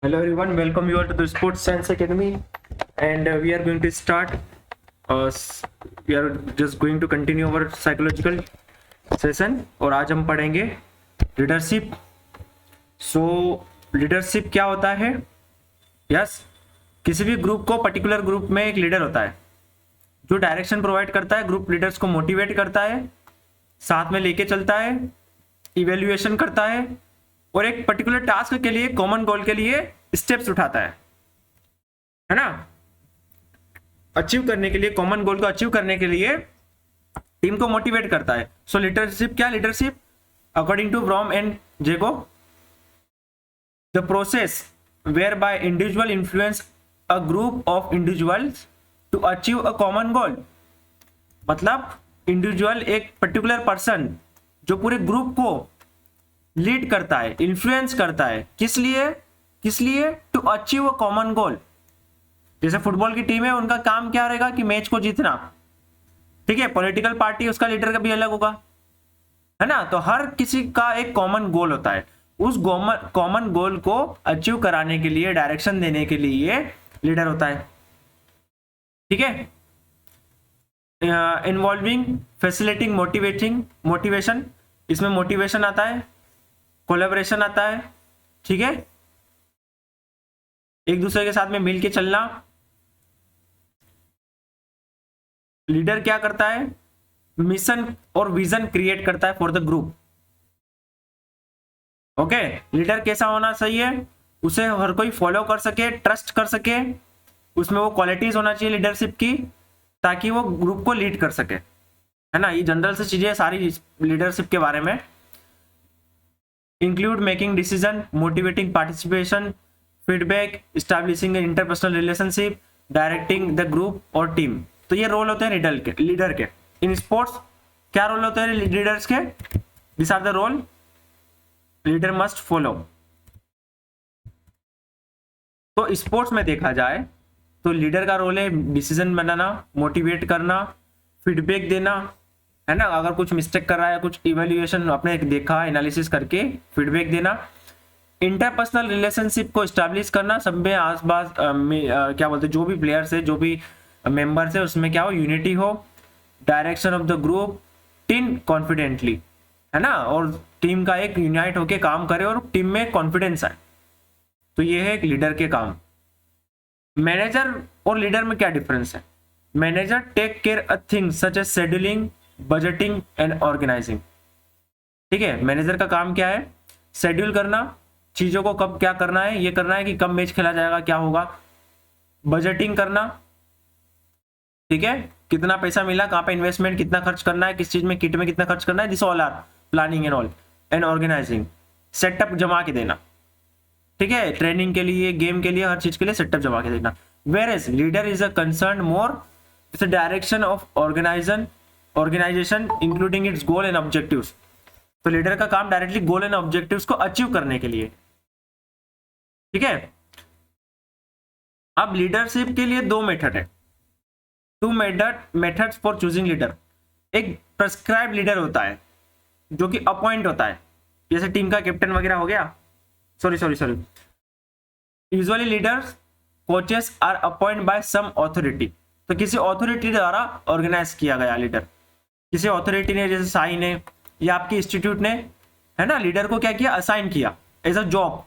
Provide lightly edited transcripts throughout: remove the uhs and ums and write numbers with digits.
Hello everyone, welcome you all to the Sports Science Academy, and we are going to start. We are just going to continue our psychological session, और आज हम पढ़ेंगे leadership. सो leadership क्या होता है? Yes, किसी भी group को पर्टिकुलर ग्रुप में एक लीडर होता है जो डायरेक्शन प्रोवाइड करता है, ग्रुप लीडर्स को मोटिवेट करता है, साथ में लेके चलता है, इवेल्युएशन करता है और एक पर्टिकुलर टास्क के लिए, कॉमन गोल के लिए स्टेप्स उठाता है ना, अचीव करने के लिए, कॉमन गोल को अचीव करने के लिए टीम को मोटिवेट करता है. सो लीडरशिप क्या? Leadership according to Vroom and Jago, the process whereby individual influence a group of individuals to achieve a common goal. मतलब इंडिविजुअल, एक पर्टिकुलर पर्सन जो पूरे ग्रुप को लीड करता है, इन्फ्लुएंस करता है. किस लिए? To achieve a common goal. जैसे फुटबॉल की टीम है, उनका काम क्या रहेगा कि मैच को जीतना. ठीक है, पॉलिटिकल पार्टी, उसका लीडर का भी अलग होगा, है ना. तो हर किसी का एक कॉमन गोल होता है. उस कॉमन गोल को अचीव कराने के लिए, डायरेक्शन देने के लिए लीडर होता है. ठीक है, इन्वॉल्विंग फैसिलिटिंग मोटिवेशन, इसमें मोटिवेशन आता है, कोलैबोरेशन आता है. ठीक है, एक दूसरे के साथ में मिलके चलना. लीडर क्या करता है? मिशन और विजन क्रिएट करता है for the group. Okay, leader कैसा होना चाहिए? उसे हर कोई फॉलो कर सके, ट्रस्ट कर सके, उसमें वो क्वालिटीज होना चाहिए लीडरशिप की, ताकि वो ग्रुप को लीड कर सके, है ना. ये जनरल से चीजें सारी लीडरशिप के बारे में. Include making decision, motivating participation, feedback, establishing interpersonal relationship, directing the group और टीम. तो ये रोल होते हैं लीडर के. इन स्पोर्ट्स क्या रोल होते हैं लीडर्स के? This are the role leader must follow. तो स्पोर्ट्स में देखा जाए तो लीडर का रोल है डिसीजन बनाना, मोटिवेट करना, फीडबैक देना, है ना. अगर कुछ मिस्टेक कर रहा है, कुछ इवेल्युएशन आपने देखा, एनालिसिस करके फीडबैक देना. इंटरपर्सनल रिलेशनशिप को स्टैब्लिश करना, सब में आसपास क्या बोलते हैं, जो भी प्लेयर्स है, जो भी मेंबर्स है, उसमें क्या हो, यूनिटी हो. Direction of the group, team confidently, है ना, और टीम का एक यूनाइट होके काम करे और टीम में कॉन्फिडेंस आए. तो ये है एक लीडर के काम. मैनेजर और लीडर में क्या डिफरेंस है? Manager take care a things such as scheduling, budgeting and organising. ठीक है, मैनेजर का काम क्या है? शेड्यूल करना, चीजों को कब क्या करना है, ये करना है कि कब मैच खेला जाएगा, क्या होगा. बजटिंग करना, ठीक है, कितना पैसा मिला, कहां पे इन्वेस्टमेंट, कितना खर्च करना है, किस चीज में, किट में कितना खर्च करना है. This all are planning and all. And organising, setup जमा के देना. ठीक है, ट्रेनिंग के लिए, गेम के लिए, हर चीज के लिए सेटअप जमा के देना. Whereas leader is a concern more with the direction of organisation including its goal and objectives. तो लीडर का काम डायरेक्टली गोल एंड ऑब्जेक्टिव्स को अचीव करने के लिए. ठीक है, अब लीडरशिप के लिए दो मेथड है, two methods for choosing leader. एक प्रेस्क्राइब लीडर होता है जो कि अपॉइंट होता है, जैसे टीम का कैप्टन वगैरह हो गया. Sorry, usually leaders coaches are appoint by some authority. तो किसी ऑथोरिटी द्वारा ऑर्गेनाइज किया गया लीडर, किसी ऑथोरिटी ने, जैसे साई ने या आपके इंस्टीट्यूट ने, है ना, लीडर को क्या किया, असाइन किया एज अ जॉब.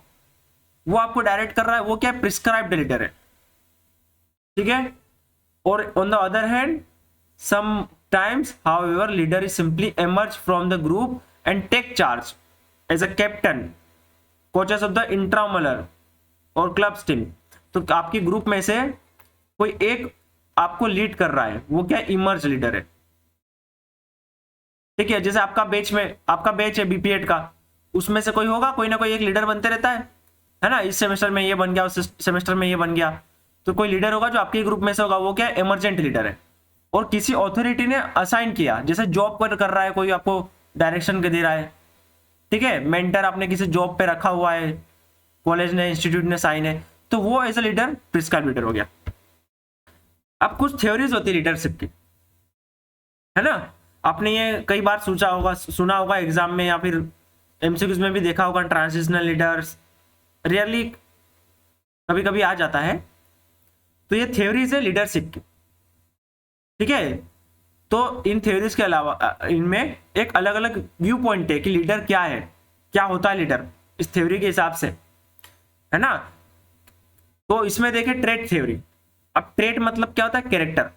वो आपको डायरेक्ट कर रहा है, वो क्या, प्रिस्क्राइब्ड लीडर है. ठीक है, और on the other hand sometimes however leader is simply emerge from the group and take charge as a captain, coaches of the intramural और क्लब्स टीम. तो आपकी ग्रुप में से कोई एक आपको लीड कर रहा है, वो क्या, इमर्ज लीडर है. ठीक है, जैसे आपका बैच है बीपीएड का, उसमें से कोई होगा, कोई ना कोई एक लीडर बनते रहता है ना. इस सेमेस्टर में ये बन गया, उस सेमेस्टर में ये बन गया, तो कोई लीडर होगा जो आपके ग्रुप में से होगा, वो क्या, इमरजेंट लीडर है. और किसी ऑथोरिटी ने असाइन किया, जैसे जॉब पर कर रहा है, कोई आपको डायरेक्शन दे रहा है. ठीक है, मेंटर आपने किसी जॉब पे रखा हुआ है, कॉलेज ने, इंस्टीट्यूट ने साइन है, तो वो as a leader prescribe leader हो गया. अब कुछ थ्योरीज होती है लीडरशिप की, है ना. आपने ये कई बार सुना होगा एग्जाम में, या फिर एमसीक्यूज में भी देखा होगा. ट्रांजिशनल लीडर्स, रियरली कभी कभी आ जाता है। तो ये थ्योरीज है लीडरशिप की, ठीक है। तो इन थ्योरीज के अलावा इनमें एक अलग अलग व्यू पॉइंट है कि लीडर क्या है, क्या होता है लीडर इस थ्योरी के हिसाब से, है ना। तो इसमें देखें ट्रेट थ्योरी। अब ट्रेट मतलब क्या होता है, कैरेक्टर,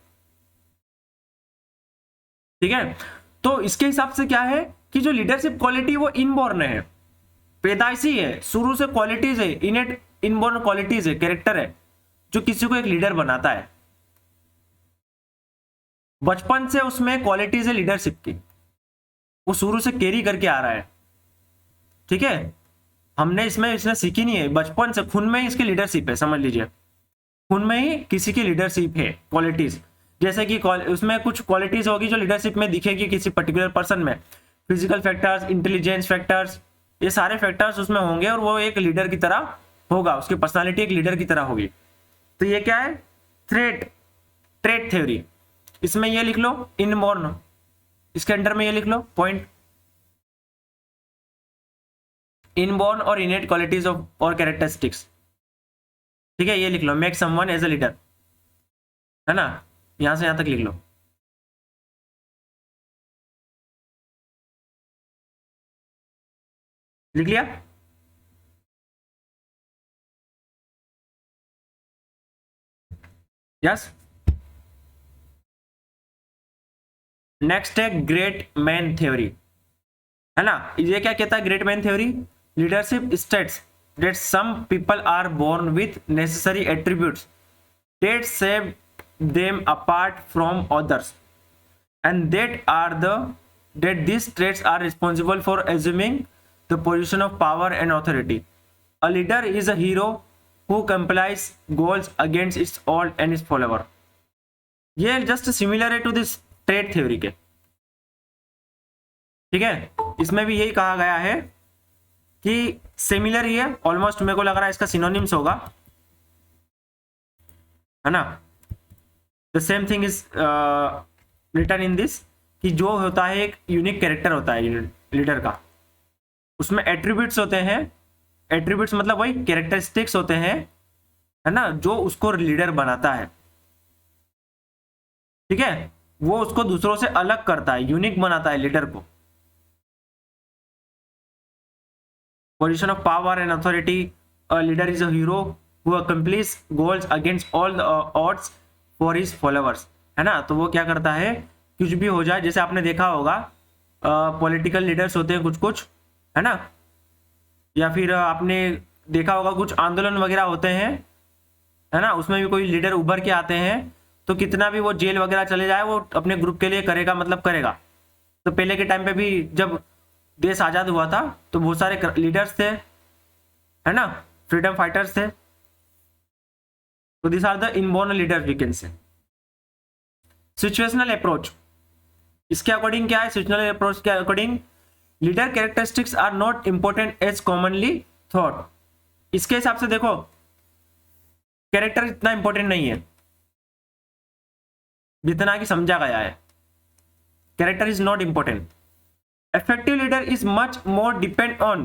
ठीक है। तो इसके हिसाब से क्या है कि जो लीडरशिप क्वालिटी वो इनबॉर्न है, पैदाइशी है, शुरू से क्वालिटीज है, इनेट इनबॉर्न क्वालिटीज है, कैरेक्टर है जो किसी को एक लीडर बनाता है। बचपन से उसमें क्वालिटीज है लीडरशिप की, वो शुरू से कैरी करके आ रहा है, ठीक है। हमने इसने सीखी नहीं है, बचपन से खून में ही इसकी लीडरशिप है, समझ लीजिए खून में ही किसी की लीडरशिप है, क्वालिटीज। जैसे कि उसमें कुछ क्वालिटीज होगी जो लीडरशिप में दिखेगी किसी पर्टिकुलर पर्सन में, फिजिकल फैक्टर्स, इंटेलिजेंस फैक्टर्स, ये सारे फैक्टर्स उसमें होंगे और वो एक लीडर की तरह होगा, उसकी पर्सनालिटी एक लीडर की तरह होगी। तो ये क्या है, ट्रेट थ्योरी। इसमें ये लिख लो इनबॉर्न, इसके अंडर में ये लिख लो पॉइंट, इनबॉर्न और इनेट क्वालिटीज ऑफ और कैरेक्टरिस्टिक्स, ठीक है। ये लिख लो make someone as a leader, है ना, यहां से यहां तक लिख लो। लिख लिया। यस। नेक्स्ट है ग्रेट मैन थ्योरी, है ना। ये क्या कहता है great man theory, leadership states that some people are born with necessary attributes that set them apart from others, and that these traits are responsible for assuming the position of power and authority. A leader is a hero who complies goals against its all and its follower. ये just similar है to this trait theory के, ठीक है। इसमें भी यही कहा गया है कि सिमिलर ही है ऑलमोस्ट, मेरे को लग रहा है इसका सिनोनिम्स होगा, है ना। The same thing is written in this, कि जो होता है एक यूनिक कैरेक्टर होता है लीडर का, उसमें एट्रीब्यूट्स होते हैं, एट्रीब्यूट्स मतलब वही कैरेक्टरिस्टिक्स होते हैं, है ना, जो उसको लीडर बनाता है, ठीक है। वो उसको दूसरों से अलग करता है, यूनिक बनाता है लीडर को। Position of power and authority, a leader is a hero who accomplishes goals against all the odds for his followers, है ना। तो वो क्या करता है, कुछ भी हो जाए, जैसे आपने देखा होगा पॉलिटिकल लीडर्स होते हैं कुछ कुछ, है ना, या फिर आपने देखा होगा कुछ आंदोलन वगैरह होते हैं, है ना, उसमें भी कोई लीडर उभर के आते हैं, तो कितना भी वो जेल वगैरह चले जाए वो अपने ग्रुप के लिए करेगा, मतलब करेगा। तो पहले के टाइम पे भी जब देश आजाद हुआ था तो बहुत सारे लीडर्स थे, है ना, फ्रीडम फाइटर्स थे। तो this are the inborn leaders we can say. Situational approach, इसके अकॉर्डिंग क्या है, सिचुएशनल अप्रोच के according leader characteristics are not important as commonly thought. इसके हिसाब से देखो कैरेक्टर इतना इंपॉर्टेंट नहीं है जितना कि समझा गया है, character is not important. Effective leader is much more depend on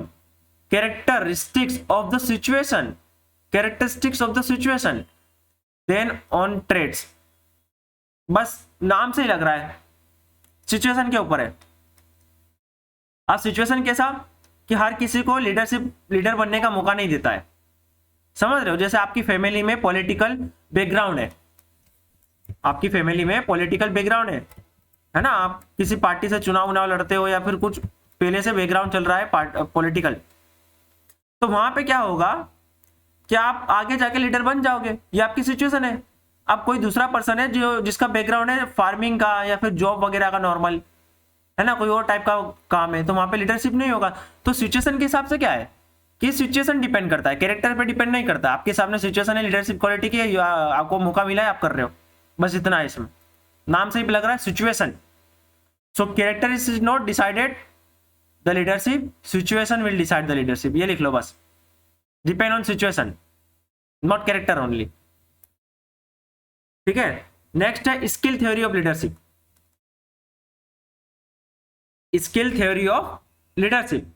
characteristics of the situation than on traits. बस नाम से ही लग रहा है सिचुएशन के ऊपर है। अब सिचुएशन कैसा कि हर किसी को लीडर बनने का मौका नहीं देता है, समझ रहे हो। जैसे आपकी फैमिली में पॉलिटिकल बैकग्राउंड है, आपकी फैमिली में पॉलिटिकल बैकग्राउंड है ना, आप किसी पार्टी से चुनाव लड़ते हो या फिर कुछ पहले से बैकग्राउंड चल रहा है पॉलिटिकल, तो वहां पे क्या होगा कि आप आगे जाके लीडर बन जाओगे, ये आपकी सिचुएशन है। अब कोई दूसरा पर्सन है जो जिसका बैकग्राउंड है फार्मिंग का या फिर जॉब वगैरह का नॉर्मल, है ना, कोई और टाइप का काम है, तो वहां पे लीडरशिप नहीं होगा। तो सिचुएशन के हिसाब से क्या है कि सिचुएशन डिपेंड करता है, कैरेक्टर पे डिपेंड नहीं करता। आपके सामने सिचुएशन है लीडरशिप क्वालिटी की, आपको मौका मिला है, आप कर रहे हो, बस इतना है। इसमें नाम से ही लग रहा है situation. So character is not decided the leadership, situation will decide the leadership. ये लिख लो बस, depend on situation not character only, ठीक है। नेक्स्ट है skill theory of leadership. Skill theory of leadership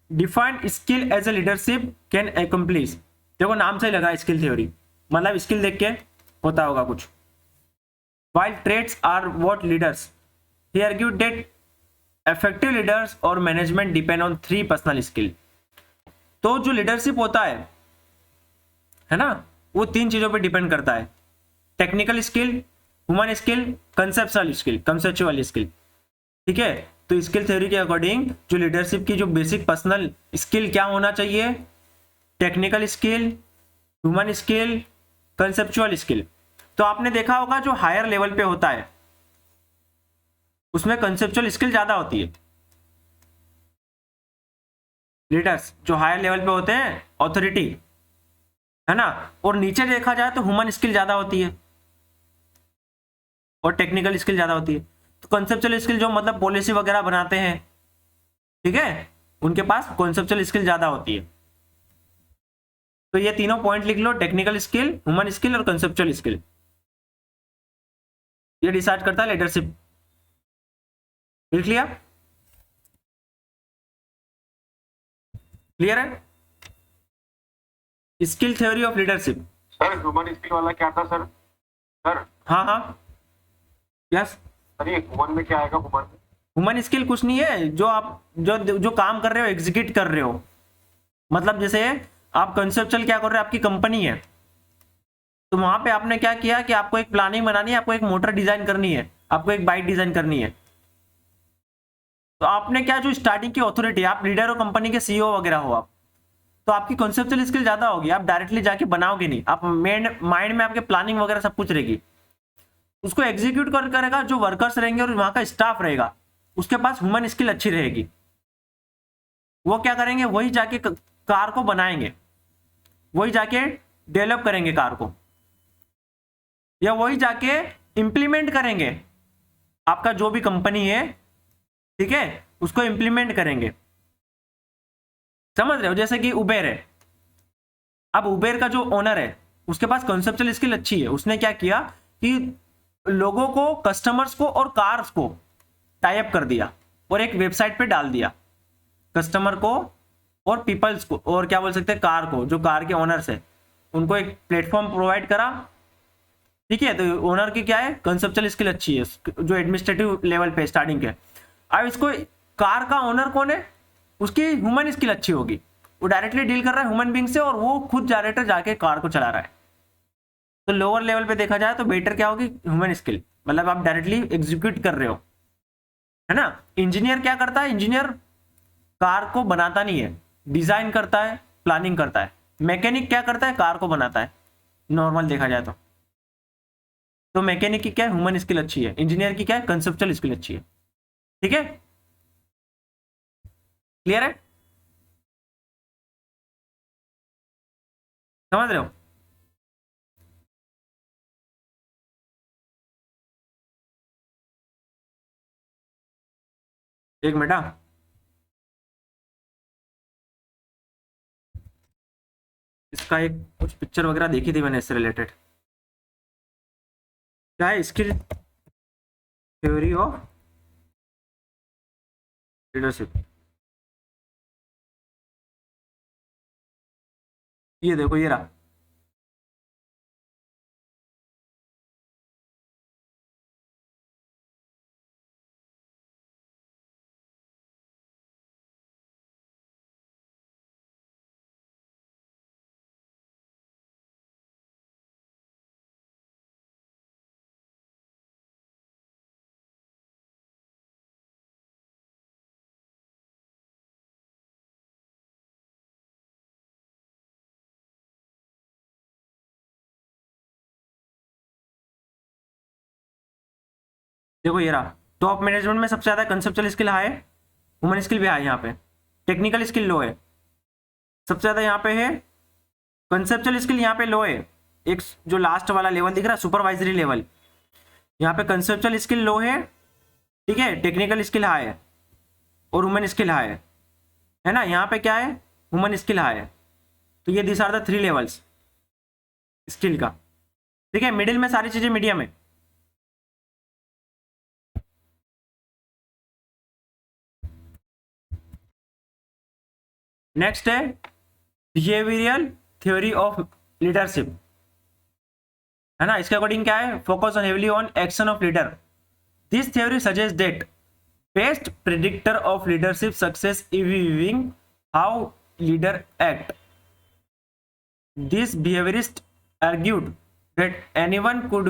define skill as a leadership can accomplish. देखो नाम से ही लगा स्किल थ्योरी, मतलब स्किल देख के होता होगा कुछ। While traits are what leaders, he argued that effective leaders or management depend on three personal skill। तो जो लीडरशिप होता है ना, वो तीन चीजों पे डिपेंड करता है, technical skill, human skill, conceptual skill. ठीक है, तो स्किल थ्योरी के अकॉर्डिंग जो लीडरशिप की जो बेसिक पर्सनल स्किल क्या होना चाहिए, technical skill, human skill, conceptual skill. तो आपने देखा होगा जो हायर लेवल पे होता है उसमें कंसेप्चुअल स्किल ज्यादा होती है। लीडर्स जो हायर लेवल पे होते हैं, ऑथोरिटी, है ना, और नीचे देखा जाए तो ह्यूमन स्किल ज्यादा होती है और टेक्निकल स्किल ज्यादा होती है। तो कंसेप्चुअल स्किल जो मतलब पॉलिसी वगैरह बनाते हैं, ठीक है, उनके पास कंसेप्चुअल स्किल ज्यादा होती है। तो ये तीनों पॉइंट लिख लो, टेक्निकल स्किल, ह्यूमन स्किल और कंसेप्चुअल स्किल। ये डिसाइड करता है लीडरशिप। लिख लिया? क्लियर है? Skill theory of leadership. Sir human skill वाला क्या था सर? सर हाँ हाँ, यस। सर ये ह्यूमन में क्या आएगा? ह्यूमन में ह्यूमन स्किल कुछ नहीं है, जो आप जो काम कर रहे हो, एग्जीक्यूट कर रहे हो। मतलब जैसे आप कंसेप्चुअल क्या कर रहे हो, आपकी कंपनी है, तो वहां पे आपने क्या किया कि आपको एक प्लानिंग बनानी है, आपको एक मोटर डिजाइन करनी है, आपको एक बाइक डिजाइन करनी है। तो आपने क्या, जो स्टार्टिंग की ऑथोरिटी, आप लीडर हो, कंपनी के सीईओ वगैरह हो आप, तो आपकी कंसेप्चुअल स्किल ज्यादा होगी। आप डायरेक्टली जाके बनाओगे नहीं, आप माइंड में आपके प्लानिंग वगैरह सब कुछ रहेगी। उसको एग्जीक्यूट करेगा जो वर्कर्स रहेंगे और वहां का स्टाफ रहेगा, उसके पास ह्यूमन स्किल अच्छी रहेगी। वो क्या करेंगे, वही जाके कार को बनाएंगे, वही जाके डेवलप करेंगे कार को, या वही जाके इंप्लीमेंट करेंगे। आपका जो भी कंपनी है, ठीक है, उसको इंप्लीमेंट करेंगे। समझ रहे हो? जैसे कि उबेर है, अब उबेर का जो ओनर है उसके पास कंसेप्चुअल स्किल अच्छी है। उसने क्या किया कि लोगों को, कस्टमर्स को और कार्स को टाई अप कर दिया और एक वेबसाइट पे डाल दिया, कस्टमर को और पीपल्स को, और क्या बोल सकते हैं, कार को, जो कार के ओनर्स है उनको एक प्लेटफॉर्म प्रोवाइड करा। ठीक है, तो ओनर की क्या है, कंसेप्चुअल स्किल अच्छी है, जो एडमिनिस्ट्रेटिव लेवल पे स्टार्टिंग के। अब इसको, कार का ओनर कौन है, उसकी ह्यूमन स्किल अच्छी होगी, वो डायरेक्टली डील कर रहा है ह्यूमन बींग से और वो खुद जनरेटर जाके कार को चला रहा है। तो लोअर लेवल पे देखा जाए तो बेटर क्या होगी, ह्यूमन स्किल, मतलब आप डायरेक्टली एग्जीक्यूट कर रहे हो, है ना। इंजीनियर क्या करता है, इंजीनियर कार को बनाता नहीं है, डिजाइन करता है, प्लानिंग करता है। मैकेनिक क्या करता है, कार को बनाता है, नॉर्मल देखा जाए तो मैकेनिक की क्या है, ह्यूमन स्किल अच्छी है, इंजीनियर की क्या है, कंसेप्चुअल स्किल अच्छी है। ठीक है, क्लियर है? समझ रहे हो? एक मिनट, हाँ। इसका एक कुछ पिक्चर वगैरह देखी थी मैंने इससे रिलेटेड। क्या है, स्किल थ्योरी ऑफ लीडरशिप। ये देखो, ये रहा। देखो ये रहा, टॉप मैनेजमेंट में सबसे ज्यादा कंसेप्चुअल स्किल हाई है, ह्यूमन स्किल भी हाई है यहाँ पे, टेक्निकल स्किल लो है। सबसे ज्यादा यहाँ पे है कंसेप्चुअल स्किल, यहाँ पे लो है। एक जो लास्ट वाला लेवल दिख रहा है, सुपरवाइजरी लेवल, यहाँ पे कंसेप्चुअल स्किल लो है, ठीक है, टेक्निकल स्किल हाई है और ह्यूमन स्किल हाई है ना। यहाँ पे क्या है, ह्यूमन स्किल हाई है। तो ये this are the three levels skill का। ठीक है, मिडिल में सारी चीजें मीडियम है। नेक्स्ट है बिहेवियरल थ्योरी ऑफ लीडरशिप, है ना, इसके अकॉर्डिंग क्या है, focus on heavily on action of leader. This theory suggest that best predictor of leadership success इविंग how leader act. This behaviourist argued that anyone could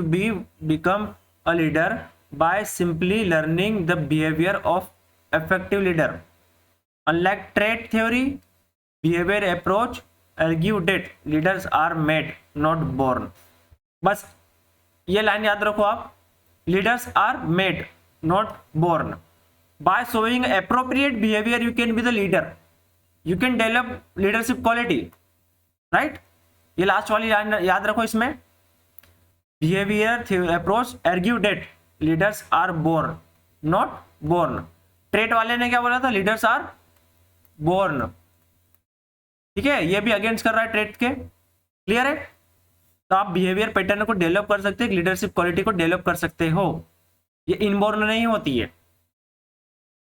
become a leader by simply learning the behavior of effective leader. Unlike trait theory, behavior approach argue that leaders are made, not born. बस ये line याद रखो आप, leaders are made, not born. By showing appropriate behavior, you can be the leader. You can develop leadership quality, right? ये last वाली line याद रखो इसमें, behaviour approach argue that leaders are born not born. Trait वाले ने क्या बोला था, लीडर्स आर बोर्न, ठीक है, ये भी अगेंस्ट कर रहा है ट्रेट के, क्लियर है। तो आप बिहेवियर पैटर्न को डेवलप कर सकते हैं, लीडरशिप क्वालिटी को डेवलप कर सकते हो, ये इनबोर्न नहीं होती है,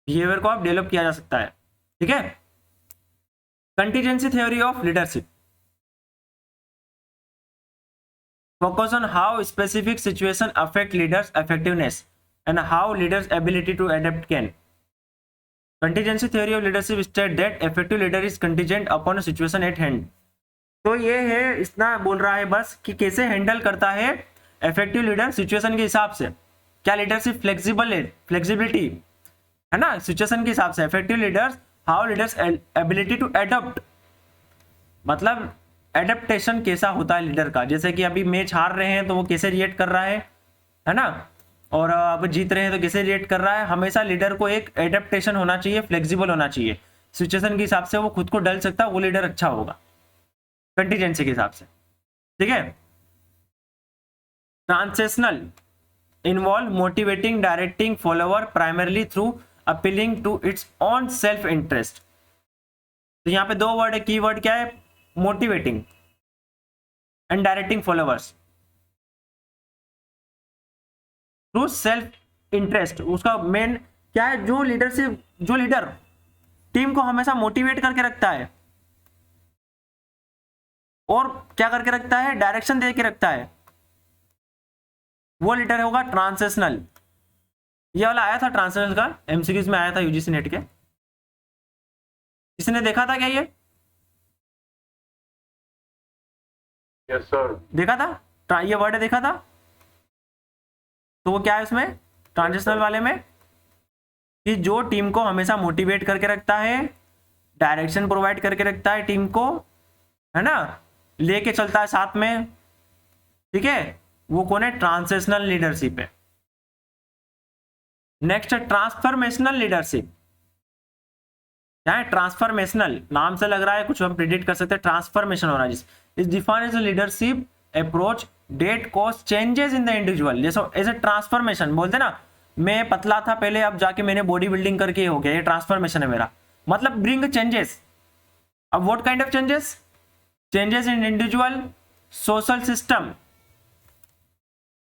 बिहेवियर को आप डेवलप किया जा सकता है, ठीक है। Contingency theory of leadership focus on how specific situation affect leaders effectiveness and how leaders ability to adapt can. Contingency theory of leadership states that effective leader is contingent upon a situation at hand. तो ये है, इतना बोल रहा है बस कि कैसे हैंडल करता है इफेक्टिव लीडर सिचुएशन के हिसाब से। क्या लीडरशिप फ्लेक्सिबल है, फ्लेक्सिबिलिटी है ना सिचुएशन के हिसाब से। Effective leaders, how leaders ability to adopt, मतलब एडेप्टेशन कैसा होता है लीडर का, जैसे कि अभी मैच हार रहे हैं तो वो कैसे रिएक्ट कर रहा है ना, और अब जीत रहे हैं तो कैसे रिएक्ट कर रहा है। हमेशा लीडर को एक एडेप्टेशन होना चाहिए, फ्लेक्सिबल होना चाहिए, सिचुएशन के हिसाब से वो खुद को ढल सकता है, वो लीडर अच्छा होगा कंटीजेंसी के हिसाब से, ठीक है। Transactional involve motivating directing follower primarily through appealing to its own self interest. तो यहाँ पे दो वर्ड है, की वर्ड क्या है, motivating and directing followers through self interest. उसका मेन क्या है, जो लीडर टीम को हमेशा मोटिवेट करके रखता है और क्या करके रखता है, डायरेक्शन दे के रखता है, वो लीडर होगा ट्रांसेशनल। ये वाला आया था ट्रांसेशनल का, एमसीक्यूज में आया था यूजीसी नेट के, किसने देखा था क्या ये? यस सर, देखा था, ये वर्ड देखा था। तो वो क्या है उसमें ट्रांजिशनल वाले में, कि जो टीम को हमेशा मोटिवेट करके रखता है, डायरेक्शन प्रोवाइड करके रखता है टीम को, है ना, लेके चलता है साथ में, ठीक है, वो कौन है, ट्रांजिशनल लीडरशिप है। Next transformational leadership. क्या है ट्रांसफॉर्मेशनल, नाम से लग रहा है कुछ हम प्रिडिक्ट कर सकते हैं, ट्रांसफॉर्मेशन हो रहा है। Is defined as leadership approach that cause changes in the individual. जैसे एज ए ट्रांसफॉर्मेशन बोलते ना, मैं पतला था पहले, अब जाके मैंने बॉडी बिल्डिंग करके हो गया, ये ट्रांसफॉर्मेशन है मेरा, मतलब ब्रिंग चेंजेस। अब what kind of changes, changes in individual social system,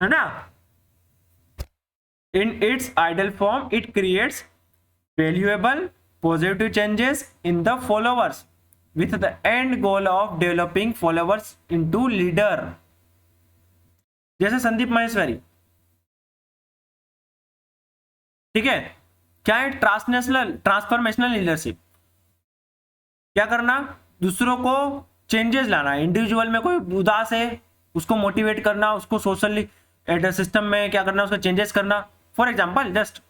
है ना। In its ideal form it creates valuable positive changes in the followers with the end goal of developing followers into leader। जैसे संदीप माहेश्वरी, ठीक है, क्या है transformational leadership, क्या करना, दूसरों को चेंजेस लाना, इंडिविजुअल में कोई उदास है उसको मोटिवेट करना, उसको सोशली सिस्टम में क्या करना, उसका चेंजेस करना, फॉर एग्जांपल जस्ट,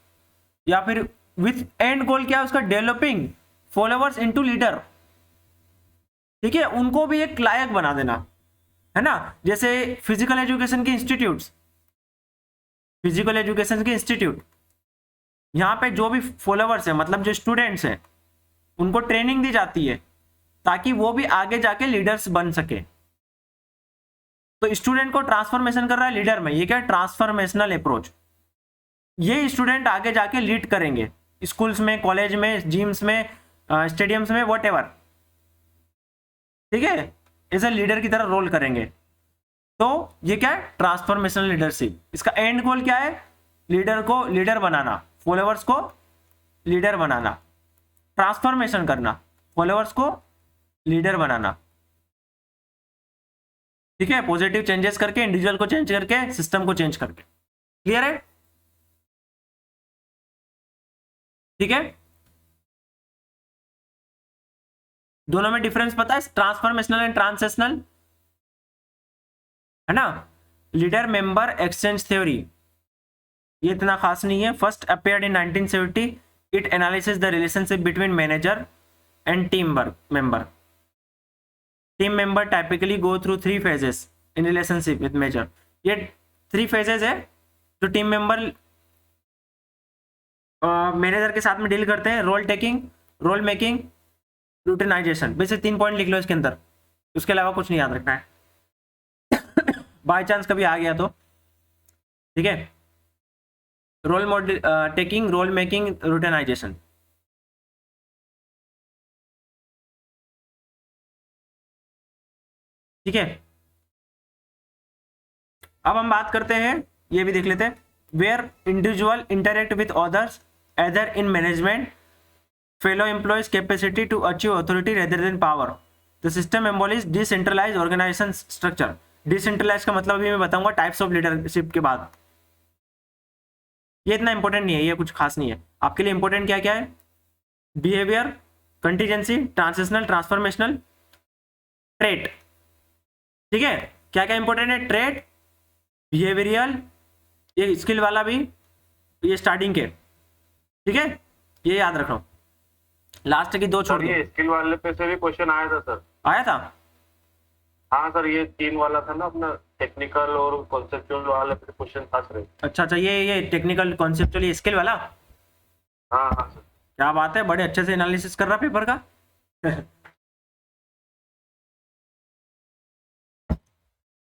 या फिर विथ एंड गोल क्या है उसका, डेवलपिंग फॉलोवर्स इनटू लीडर, ठीक है, उनको भी एक लायक बना देना, है ना। जैसे फिजिकल एजुकेशन के इंस्टीट्यूट, यहाँ पे जो भी फॉलोवर्स है, मतलब जो स्टूडेंट्स हैं, उनको ट्रेनिंग दी जाती है ताकि वो भी आगे जाके लीडर्स बन सके। तो स्टूडेंट को ट्रांसफॉर्मेशन कर रहा है लीडर में, ये क्या है, ट्रांसफॉर्मेशनल अप्रोच। ये स्टूडेंट आगे जाके लीड करेंगे स्कूल्स में, कॉलेज में, जिम्स में, स्टेडियम्स में, व्हाटएवर, ठीक है, एज ए लीडर की तरह रोल करेंगे। तो ये क्या है, ट्रांसफॉर्मेशनल लीडरशिप। इसका एंड गोल क्या है, लीडर को लीडर बनाना, फॉलोअर्स को लीडर बनाना, ट्रांसफॉर्मेशन करना, फॉलोअर्स को लीडर बनाना। ठीक है, पॉजिटिव चेंजेस करके, इंडिविजुअल को चेंज करके, सिस्टम को चेंज करके। क्लियर है? ठीक है, दोनों में डिफरेंस पता है, ट्रांसफॉर्मेशनल एंड ट्रांसेशनल, है ना। लीडर मेंबर एक्सचेंज थ्योरी ये इतना खास नहीं है। First appeared in 1970, it analysis the relationship between manager and team member. Team member typically go through 3 phases in relationship with major. ये 3 phases है जो टीम मेंबर मैनेजर के साथ में डील करते हैं। Role taking, role making, routinization. वैसे 3 point लिख लो इसके अंदर, उसके अलावा कुछ नहीं याद रखना है। बाय चांस कभी आ गया तो ठीक है। Role model taking, role making, routinization. ठीक है, अब हम बात करते हैं, ये भी देख लेते हैं। Where individual interact with others either in management fellow employees capacity to achieve authority rather than power. The system embodies decentralise organisation structure. Decentralise का मतलब अभी मैं बताऊंगा टाइप्स ऑफ लीडरशिप के बाद। ये इतना इंपॉर्टेंट नहीं है, ये कुछ खास नहीं है आपके लिए। इंपॉर्टेंट क्या क्या है? Behaviour, contingency, transitional, transformational, trait. ठीक है, क्या क्या इंपॉर्टेंट है? ट्रेट, बिहेवियरल, ये स्किल वाला भी, ये स्टार्टिंग के। ठीक है, ये याद रखो। लास्ट की 2 छोड़ सर दो। ये स्किल वाले पे से भी क्वेश्चन आया था सर। आया था? हाँ सर, ये 3 वाला था ना अपना, टेक्निकल और कॉन्सेप्चुअल वाले पे क्वेश्चन था सर। अच्छा अच्छा, ये टेक्निकल कॉन्सेप्चुअली स्किल वाला। हाँ हाँ सर। क्या बात है, बड़े अच्छे से एनालिसिस कर रहा पेपर का।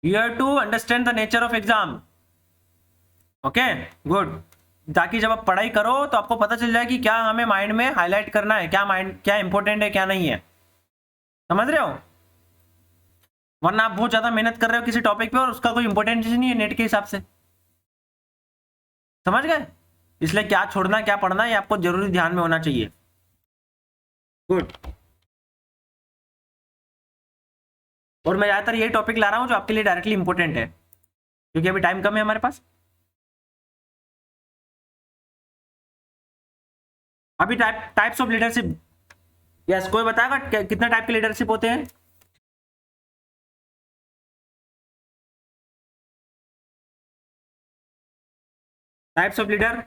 You have to understand the nature of exam. Okay good, ताकि जब आप पढ़ाई करो तो आपको पता चल जाए कि क्या हमें माइंड में हाईलाइट करना है, क्या इंपॉर्टेंट है क्या नहीं है। समझ रहे हो? वरना आप बहुत ज्यादा मेहनत कर रहे हो किसी टॉपिक पे और उसका कोई इंपॉर्टेंस नहीं है नेट के हिसाब से। समझ गए? इसलिए क्या छोड़ना क्या पढ़ना ये आपको जरूरी ध्यान में होना चाहिए। गुड। और मैं ज्यादातर यही टॉपिक ला रहा हूं जो आपके लिए डायरेक्टली इंपॉर्टेंट है, क्योंकि अभी टाइम कम है हमारे पास। अभी टाइप्स ऑफ लीडरशिप, यस कोई बताएगा कितना टाइप के लीडरशिप होते हैं? Types of leader.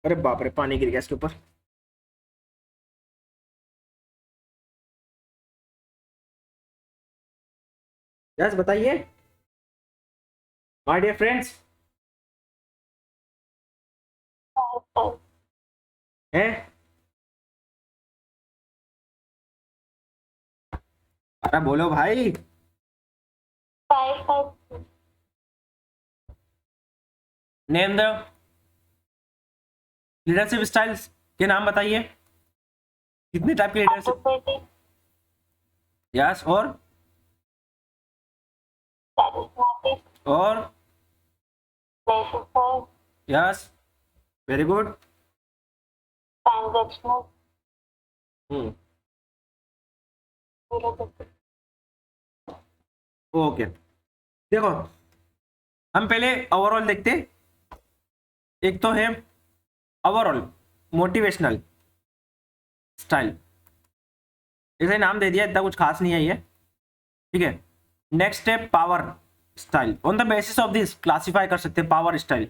अरे बाप रे, पानी गिर गया इसके ऊपर। यस बताइए माय डियर फ्रेंड्स। हैं? अरे बोलो भाई। नेम द लीडरशिप स्टाइल्स के नाम बताइए, कितने टाइप के लीडरशिप? यस, और यस, वेरी गुड। ओके, देखो हम पहले ओवरऑल देखते। एक तो है ओवरऑल मोटिवेशनल स्टाइल, ऐसे नाम दे दिया, इतना कुछ खास नहीं है ये। ठीक है, नेक्स्ट है power style. On the basis of this classify कर सकते हैं पावर स्टाइल।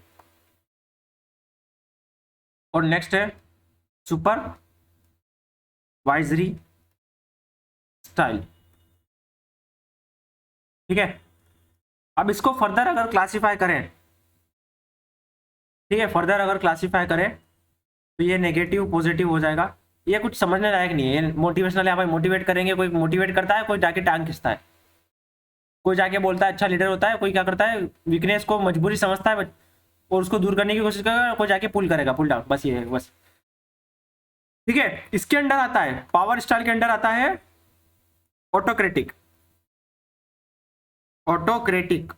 और नेक्स्ट है सुपर वाइजरी स्टाइल। ठीक है, अब इसको फर्दर अगर क्लासिफाई करें, ठीक है, फर्दर अगर क्लासिफाई करें तो ये नेगेटिव पॉजिटिव हो जाएगा। ये कुछ समझने लायक नहीं है। ये मोटिवेशनल है, भाई मोटिवेट करेंगे, कोई मोटिवेट करता है, कोई जाके टांग खींचता है, कोई जाके बोलता है अच्छा लीडर होता है, कोई क्या करता है वीकनेस को मजबूरी समझता है और उसको दूर करने की कोशिश करेगा, कोई जाके पुल करेगा, पुल डाउन, बस ये है बस। ठीक है, इसके अंडर आता है, पावर स्टाइल के अंडर आता है ऑटोक्रेटिक। ऑटोक्रेटिक।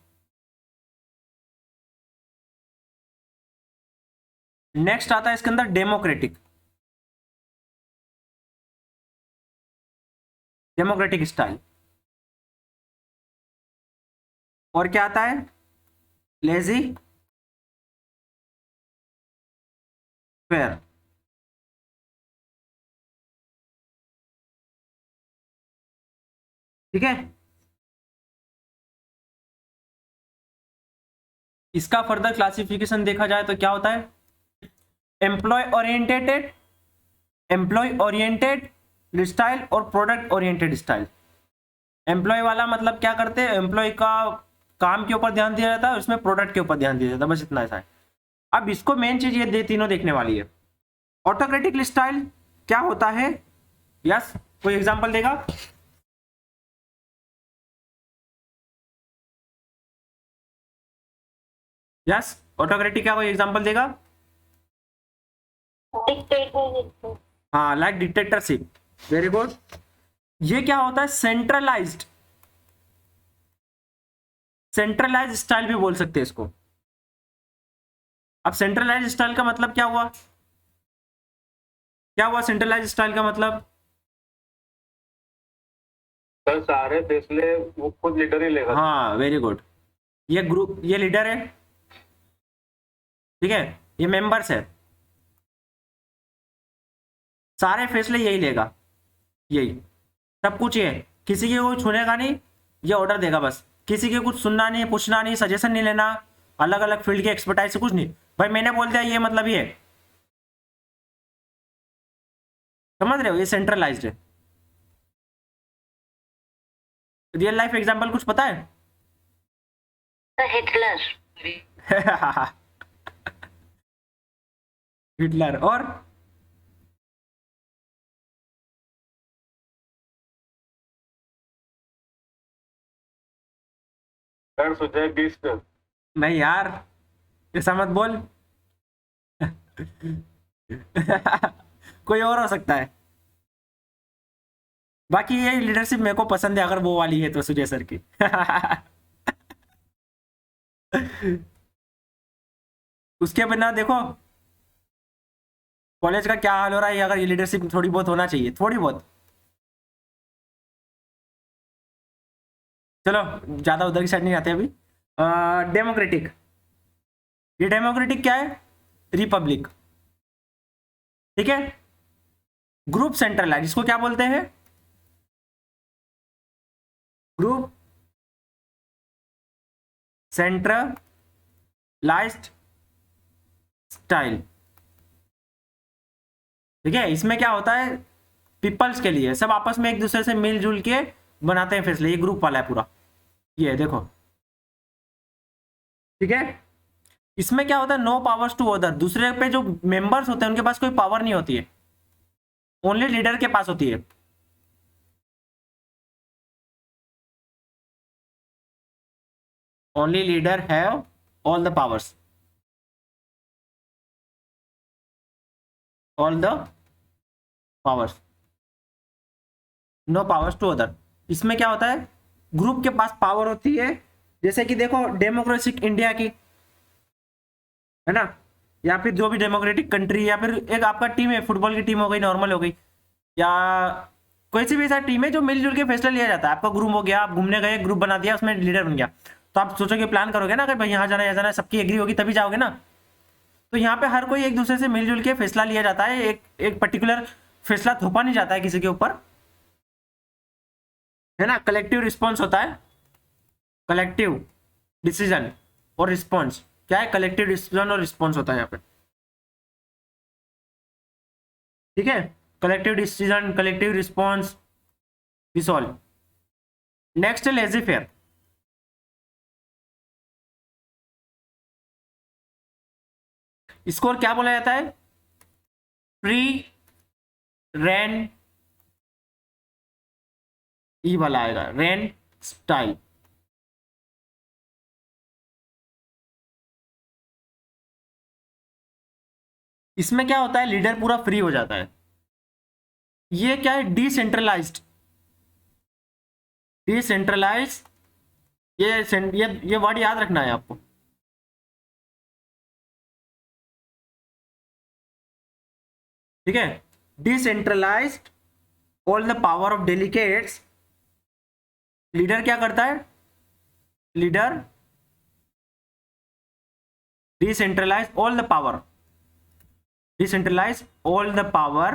नेक्स्ट आता है इसके अंदर डेमोक्रेटिक। Democratic style. और क्या आता है? Lazy fair. ठीक है, इसका फर्दर क्लासिफिकेशन देखा जाए तो क्या होता है? एम्प्लॉय ओरिएंटेड स्टाइल और प्रोडक्ट ओरिएंटेड स्टाइल। एम्प्लॉय वाला मतलब क्या करते हैं? एम्प्लॉय का काम के ऊपर ध्यान दिया जाता है, उसमें प्रोडक्ट के ऊपर ध्यान दिया जाता है, बस इतना ऐसा है। अब इसको मेन चीज ये तीनों देखने वाली है। ऑटोक्रेटिक स्टाइल क्या होता है? यस, कोई एग्जांपल देगा? यस, ऑटोक्रेटिक क्या, कोई एग्जांपल देगा? डिक्टेटरशिप। हाँ, लाइक डिक्टेटरशिप। Very good. ये क्या होता है? सेंट्रलाइज्ड स्टाइल भी बोल सकते हैं इसको। अब सेंट्रलाइज्ड स्टाइल का मतलब क्या हुआ? क्या हुआ सेंट्रलाइज्ड स्टाइल का मतलब? सर सारे फैसले वो खुद लीडर ही लेगा। हाँ, वेरी गुड। ये ग्रुप, ये लीडर है, ठीक है, ये मेंबर्स है, सारे फैसले यही लेगा, यही सब कुछ। ये किसी के कोई छूनेगा नहीं, ये ऑर्डर देगा बस। किसी के कुछ सुनना नहीं, पूछना नहीं, सजेशन नहीं लेना, अलग अलग फील्ड के एक्सपर्टाइज से कुछ नहीं। भाई मैंने बोल दिया ये मतलब ये, समझ रहे हो? ये सेंट्रलाइज्ड है। रियल लाइफ एग्जांपल कुछ पता है? हिटलर। हिटलर। और सर सुजय बिस्क। नहीं यार, ऐसा मत बोल। कोई और हो सकता है। बाकी ये लीडरशिप मेरे को पसंद है, अगर वो वाली है तो सुजय सर की। उसके बिना देखो कॉलेज का क्या हाल हो रहा है। अगर ये लीडरशिप थोड़ी बहुत होना चाहिए, थोड़ी बहुत। चलो ज्यादा उधर की साइड नहीं आते अभी। डेमोक्रेटिक, ये डेमोक्रेटिक क्या है? रिपब्लिक। ठीक है। ग्रुप सेंट्रलाइज, इसको क्या बोलते हैं? Group centralised style. ठीक है, इसमें क्या होता है? पीपल्स के लिए, सब आपस में एक दूसरे से मिलजुल के बनाते हैं फैसले। ये ग्रुप वाला है पूरा, ये देखो। ठीक है, इसमें क्या होता है? No powers to other. दूसरे पे जो मेंबर्स होते हैं उनके पास कोई पावर नहीं होती है, ओनली लीडर के पास होती है। Only leader have all the powers, all the powers, no powers to other. इसमें क्या होता है? ग्रुप के पास पावर होती है। जैसे कि देखो डेमोक्रेसी इंडिया की है ना, या फिर जो भी डेमोक्रेटिक कंट्री, या फिर एक आपका टीम है, फुटबॉल की टीम हो गई, नॉर्मल हो गई, या कोई सी भी ऐसा टीम है जो मिलजुल के फैसला लिया जाता है। आपका ग्रुप हो गया, आप घूमने गए, ग्रुप बना दिया, उसमें लीडर बन गया, तो आप सोचोगे, प्लान करोगे ना कि भाई यहाँ जाना, यहाँ जाना, सबकी एग्री होगी तभी जाओगे ना। तो यहाँ पे हर कोई एक दूसरे से मिलजुल के फैसला लिया जाता है, एक पर्टिकुलर फैसला थोपा नहीं जाता है किसी के ऊपर, है ना। कलेक्टिव रिस्पॉन्स होता है, कलेक्टिव डिसीजन और रिस्पॉन्स। क्या है? कलेक्टिव डिसीजन और रिस्पॉन्स होता है यहाँ पे। ठीक है, collective decision, collective response, resolve. Next है लेजी फेयर। इसको और क्या बोला जाता है? फ्री रेन, ई वाला आएगा, रेन स्टाइल। इसमें क्या होता है? लीडर पूरा फ्री हो जाता है। ये क्या है? डिसेंट्रलाइज्ड। डिसेंट्रलाइज, ये वर्ड याद रखना है आपको। ठीक है, decentralised, all the power of delegates leader क्या करता है? Leader decentralize all the power, decentralize all the power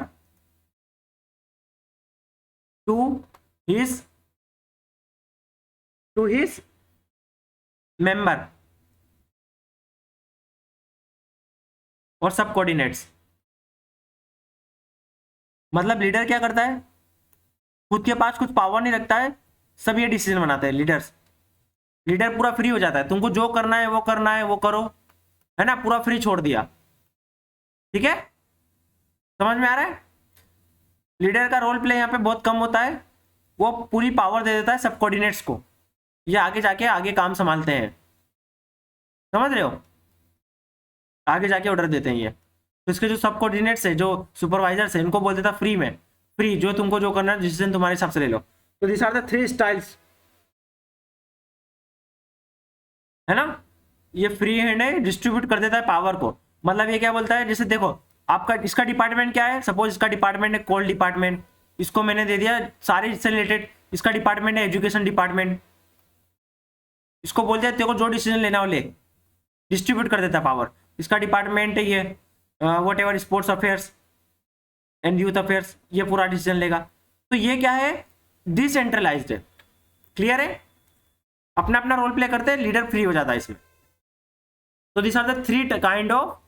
to his member और सब कोऑर्डिनेट्स। मतलब लीडर क्या करता है? खुद के पास कुछ पावर नहीं रखता है, सब ये डिसीजन बनाते हैं लीडर्स। लीडर पूरा फ्री हो जाता है, तुमको जो करना है वो करना है वो करो, है ना, पूरा फ्री छोड़ दिया। ठीक है, समझ में आ रहा है? लीडर का रोल प्ले यहाँ पे बहुत कम होता है, वो पूरी पावर दे देता है सब कोऑर्डिनेट्स को, ये आगे जाके आगे काम संभालते हैं। समझ रहे हो? आगे जाके ऑर्डर देते हैं ये। तो इसके जो सब कोऑर्डिनेट्स है, जो सुपरवाइजर्स है, इनको बोल देता फ्री में, फ्री जो तुमको जो करना है डिसीजन तुम्हारे हिसाब से ले लो। तो दिस आर द 3 स्टाइल्स, है ना। ये फ्री हैंड है, डिस्ट्रीब्यूट कर देता है पावर को। मतलब ये क्या बोलता है, जैसे देखो आपका इसका डिपार्टमेंट क्या है, सपोज इसका डिपार्टमेंट है कोल डिपार्टमेंट, इसको मैंने दे दिया सारे इससे रिलेटेड। इसका डिपार्टमेंट है एजुकेशन डिपार्टमेंट, इसको बोल दिया तेरे को जो डिसीजन लेना हो ले, डिस्ट्रीब्यूट कर देता है पावर। इसका डिपार्टमेंट है ये what ever sports affairs and youth affairs, ये पूरा डिसीजन लेगा। तो ये क्या है, डिसेंट्रलाइज्ड है। क्लियर है? अपना अपना रोल प्ले करते हैं, लीडर फ्री हो जाता है इसमें। तो this are the 3 kind of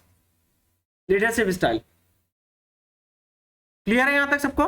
leadership style. Clear है यहां तक सबको?